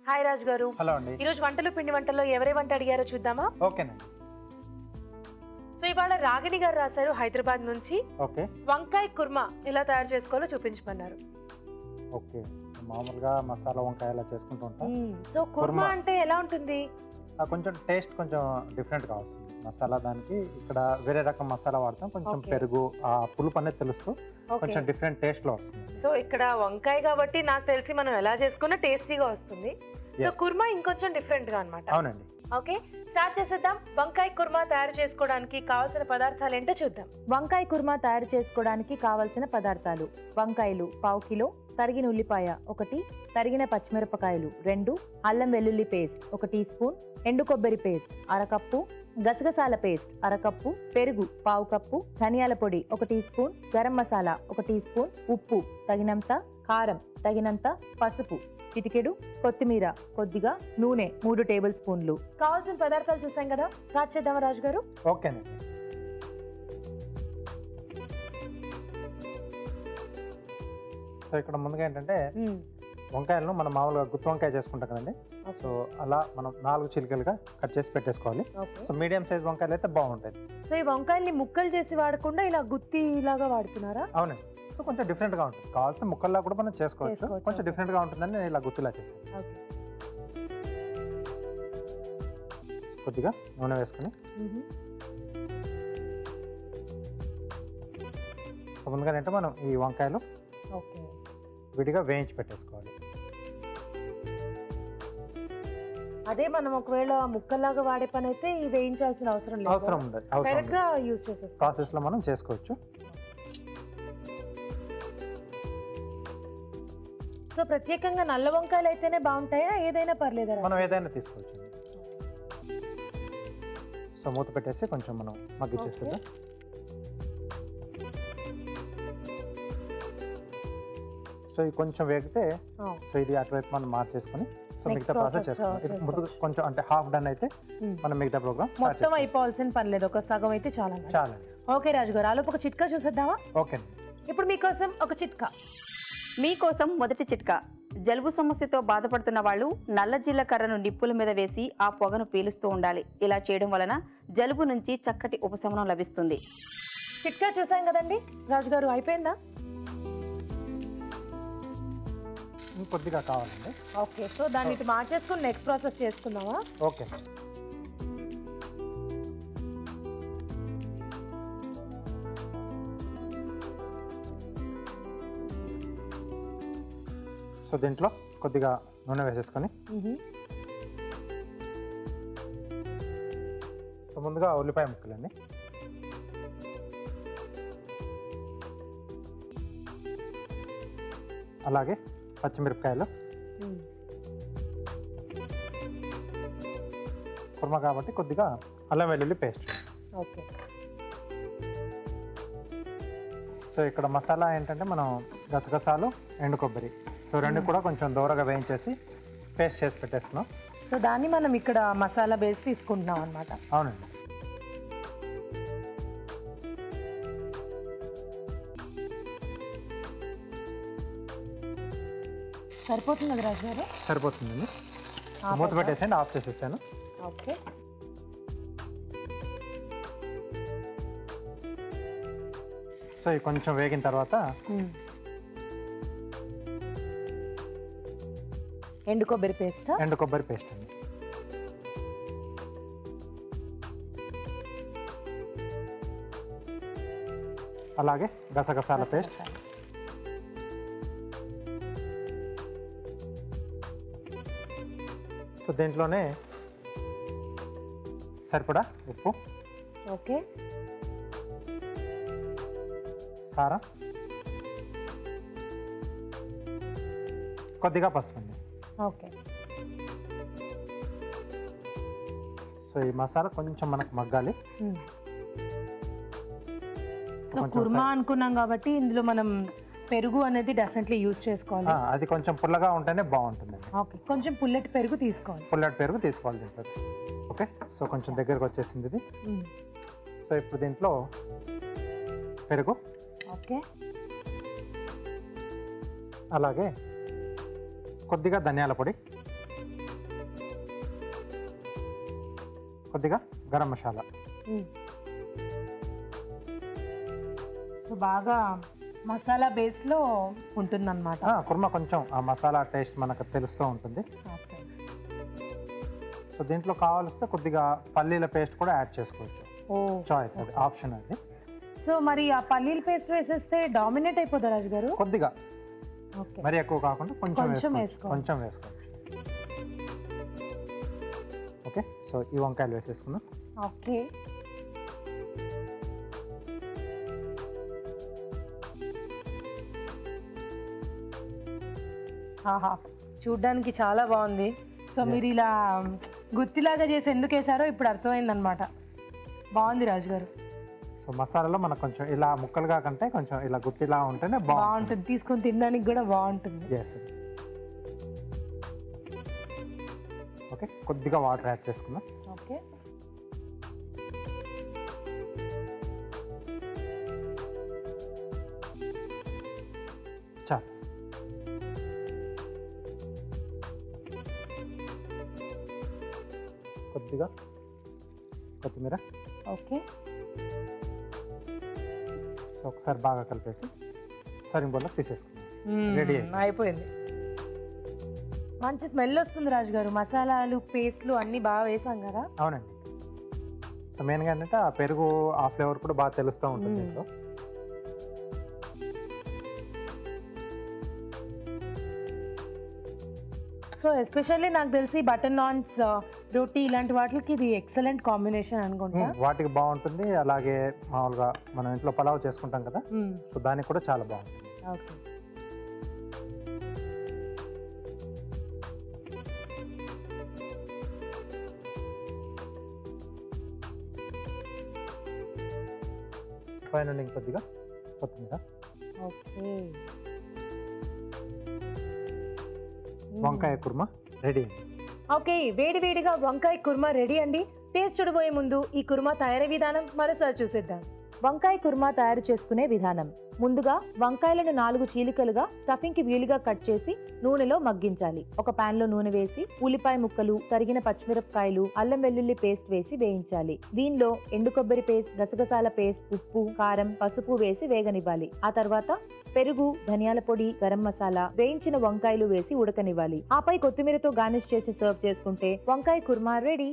Hi Raj గారు. Hello అండి. ఈ రోజు వంటలు పిండి వంటల్లో ఎవరే వంట అడిగారో చూద్దామా? ఓకేనండి. సో ఇవాళ రాగిణి గారు రాశారు హైదరాబాద్ నుంచి. ఓకే. వంకాయ కుర్మా ఎలా తయారు చేసుకోవాలో చూపించమన్నారు. ఓకే. సో మామూలుగా మసాలా వంకాయ ఎలా చేసుకుంటూ ఉంటాం. సో కుర్మా అంటే ఎలా ఉంటుంది? కొంచెం టేస్ట్ కొంచెం డిఫరెంట్గా వస్తుంది. మసాలా దానికి ఇక్కడ వేరే రకం మసాలా వాడతాం. కొంచెం పెరుగు ఆ పులుపు అనేది తెలుస్తూ కొంచెం డిఫరెంట్ టేస్ట్లో వస్తుంది. సో ఇక్కడ వంకాయ కాబట్టి నాకు తెలిసి మనం ఎలా చేసుకున్నా టేస్టీగా వస్తుంది. సో కుర్మా ఇంకొంచెం డిఫరెంట్ గా అన్నమాట. అవునండి. ఓకే, స్టార్ట్ చేసేద్దాం. వంకాయ కుర్మా తయారు చేసుకోవడానికి కావాల్సిన పదార్థాలు ఏంటో చూద్దాం. వంకాయ కుర్మా తయారు చేసుకోవడానికి కావలసిన పదార్థాలు: వంకాయలు పావు కిలో, తరిగిన ఉల్లిపాయ 1, తరిగిన పచ్చిమిరపకాయలు 2, అల్లం వెల్లుల్లి పేస్ట్ 1 టీ స్పూన్, ఎండు కొబ్బరి పేస్ట్ 1/2 కప్పు, గసగసాల పేస్ట్ 1/2 కప్పు, పెరుగు పావు కప్పు, ధనియాల పొడి 1 teaspoon, garam masala 1 teaspoon, ఉప్పు తగినంత, కారం తగినంత, పసుపు చిటికెడు, కొత్తిమీర కొద్దిగా, నూనె 3 టేబుల్ స్పూన్లు. కావాల్సిన పదార్థాలు చూసాం కదా, స్టార్ట్ చేద్దామా రాజు గారు? ఓకేనండి. సో ఇక్కడ ముందుగా ఏంటంటే వంకాయలను మనం మామూలుగా గుత్తి వంకాయ చేసుకుంటాం కదండి. సో అలా మనం 4 చిలికలుగా కట్ చేసి పెట్టేసుకోవాలి. సో మీడియం సైజ్ వంకాయలు అయితే బాగుంటాయి. సో ఈ వంకాయల్ని ముక్కలు చేసి వాడకుండా ఇలా గుత్తి లాగా వాడుతున్నారా? అవునండి. సో కొంచెం డిఫరెంట్గా ఉంటుంది. కావాల్సిన ముక్కల్లా కూడా మనం చేసుకోవచ్చు. కొంచెం డిఫరెంట్గా ఉంటుందని నేను ఇలా గుత్తిలా చేస్తాను. కొద్దిగా నూనె వేసుకుని సో ముందుగా ఏంటంటే మనం ఈ వంకాయలు విడిగా వేయించి పెట్టేసుకోవాలి. అదే మనం ఒకవేళ ముక్కలాగా వాడే పని అయితే వేయించాల్సిన అవసరం లేదు. అవసరం ఉండదు. డైరెక్ట్ గా యూజ్ చేసేసుకోవచ్చు. ప్రాసెస్ లో మనం చేసుకోవచ్చు. సో ప్రత్యేకంగా నల్ల వంకాయలు అయితేనే బాగుంటాయా, ఏదైనా పర్లేదా? మనం ఏదైనా తీసుకోవచ్చు. సో మూత పెట్టేసి కొంచెం మనం మగ్గిచ్చేసేద్దాం. సో ఇది కొంచెం వేగితే సో ఇది అటువైపు మనం మార్చేసుకుని సో మిగతా ప్రాసెస్ చేసుకోవాలి. ఇది ముందు కొంచెం అంటే హాఫ్ డన్ అయితే మనం మిగతా ప్రోగ్రామ్ మొత్తం అయిపోవాల్సిన పని లేదు, ఒక సగం అయితే చాలా. ఓకే రాజు గారు, ఆలోపు ఒక చిట్కా చూసేద్దామా? ఓకే. ఇప్పుడు మీకోసం ఒక చిట్కా. మీకోసం మొదటి చిట్కా. జలుబు సమస్యతో బాధపడుతున్న వాళ్ళు నల్ల జీలకర్రను నిప్పుల మీద వేసి ఆ పొగను పీలుస్తూ ఉండాలి. ఇలా చేయడం వలన జలుబు నుంచి చక్కటి ఉపశమనం లభిస్తుంది. చిట్కా చూసాం కదండి రాజు గారు, అయిపోయిందా? కొద్దిగా కావాలండి. ఓకే, సో దాన్ని ఇటు మార్చేసుకుని నెక్స్ట్ ప్రాసెస్ చేసుకుందామా? ఓకే. సో దీంట్లో కొద్దిగా నూనె వేసేసుకొని సో ముందుగా ఉల్లిపాయ ముక్కలండి. అలాగే పచ్చిమిరపకాయలు, కుర్మా కాబట్టి కొద్దిగా అల్లం వెల్లుల్లి పేస్ట్. ఓకే. సో ఇక్కడ మసాలా ఏంటంటే మనం గసగసాలు, ఎండు కొబ్బరి సో రెండు కూడా కొంచెం దూరగా వేయించేసి పేస్ట్ చేసి పెట్టేసుకున్నాం. సో దాన్ని మనం ఇక్కడ మసాలా బేస్ తీసుకుంటున్నాం అన్నమాట. అవునండి. సరిపోతుంది కదా రాజు గారు? సరిపోతుందండి. మూత పెట్టేసండి, ఆఫ్ చేసేసాను. ఓకే. సో ఇది కొంచెం వేగిన తర్వాత ఎండు కొబ్బరి పేస్ట్. ఎండు కొబ్బరి పేస్ట్ అండి. అలాగే గసగసాల పేస్ట్. సో దీంట్లోనే సరిపడా ఉప్పు, ఓకే, కారం, కొద్దిగా పసుపు అండి. ఓకే. సో ఈ మసాలా కొంచెం మనకు మగ్గాలి. సో కుర్మా అనుకున్నాం కాబట్టి ఇందులో మనం పెరుగు అనేది డెఫినెట్లీ యూజ్ చేసుకోవాలి. అది కొంచెం పుల్లగా ఉంటేనే బాగుంటుంది. ఓకే, కొంచెం పుల్లటి పెరుగు తీసుకోవాలి. పుల్లటి పెరుగు తీసుకోవాలి దీంట్లో. ఓకే. సో కొంచెం దగ్గరకు వచ్చేసింది ఇది. సో ఇప్పుడు దీంట్లో పెరుగు, ఓకే, అలాగే కొద్దిగా ధనియాల పొడి, కొద్దిగా గరం మసాలా. సో బాగా మసాలా బేస్లో ఉంటుందన్నమాట. కుర్మా కొంచెం ఆ మసాలా టేస్ట్ మనకు తెలుస్తూ ఉంటుంది. సో దీంట్లో కావాల్స్తే కొద్దిగా పల్లీల పేస్ట్ కూడా యాడ్ చేసుకోవచ్చు. చాయిస్, అది ఆప్షన్ అది. సో మరి ఆ పల్లీల పేస్ట్ వేసేస్తే డామినేట్ అయిపోతుంది రాజు గారు? కొద్దిగా, మరి ఎక్కువ కాకుండా కొంచెం వేసుకోవచ్చు. ఓకే, సో ఈ వంకాయలు వేసేసుకుందాం. ఓకే, ఆహా, చూడ్డానికి చాలా బాగుంది. సో మీరు ఇలా గుత్తిలాగా చేసి ఎందుకు వేసారో ఇప్పుడు అర్థమైంది అనమాట. బాగుంది రాజు గారు. సో మసాలాలో మనకు కొంచెం ఇలా ముక్కలుగా కంటే కొంచెం ఇలా గుత్తిలా ఉంటేనే బాగుంటుంది, తీసుకొని తినడానికి కూడా బాగుంటుంది. ఎస్. ఓకే, కొద్దిగా వాటర్ యాడ్ చేసుకుందాం. ఓకే, చాలు. కొద్దిగా కొత్తిమీర. ఓకే, సో ఒకసారి బాగా కలిపేసి సర్వింగ్ బౌల్లో తీసేసుకుందాం. రెడీ అయిపోయింది. మంచి స్మెల్ వస్తుంది రాజు గారు. మసాలాలు పేస్ట్లు అన్నీ బాగా వేసాం కదా. అవునండి. సో మెయిన్గా ఏంటంటే ఆ పెరుగు ఆ ఫ్లేవర్ కూడా బాగా తెలుస్తూ ఉంటుంది దీంట్లో. సో ఎస్పెషల్లీ నాకు తెలిసి బటర్ నాన్స్, రోటీ ఇలాంటి వాటికి ఇది ఎక్సలెంట్ కాంబినేషన్ అనుకుంటా. వాటికి బాగుంటుంది. అలాగే మామూలుగా మనం ఇంట్లో పలావ్ చేసుకుంటాం కదా, సో దానికి కూడా చాలా బాగుంటుంది. ఓకే, పైన ఇంకొద్దిగా కొత్తిమీర. ఓకే, వంకాయ కుర్మా రెడీ అండి. ఓకే, వేడి వేడిగా వంకాయ కుర్మా రెడీ అండి. టేస్ట్ చూడబోయే ముందు ఈ కుర్మా తయారీ విధానం మరోసారి చూసేద్దాం. వంకాయ కుర్మా తయారు చేసుకునే విధానం. ముందుగా వంకాయలను 4 చీలికలుగా స్టఫింగ్ కి వీలుగా కట్ చేసి నూనెలో మగ్గించాలి. ఒక పాన్ లో నూనె వేసి ఉల్లిపాయ ముక్కలు, తరిగిన పచ్చిమిరపకాయలు, అల్లం వెల్లుల్లి పేస్ట్ వేసి వేయించాలి. దీనిలో ఎండు కొబ్బరి పేస్ట్, గసగసాల పేస్ట్, ఉప్పు, కారం, పసుపు వేసి వేగనివ్వాలి. ఆ తర్వాత పెరుగు, ధనియాల పొడి, గరం మసాలా, వేయించిన వంకాయలు వేసి ఉడకనివ్వాలి. ఆపై కొత్తిమీరతో గార్నిష్ చేసి సర్వ్ చేసుకుంటే వంకాయ కుర్మా రెడీ.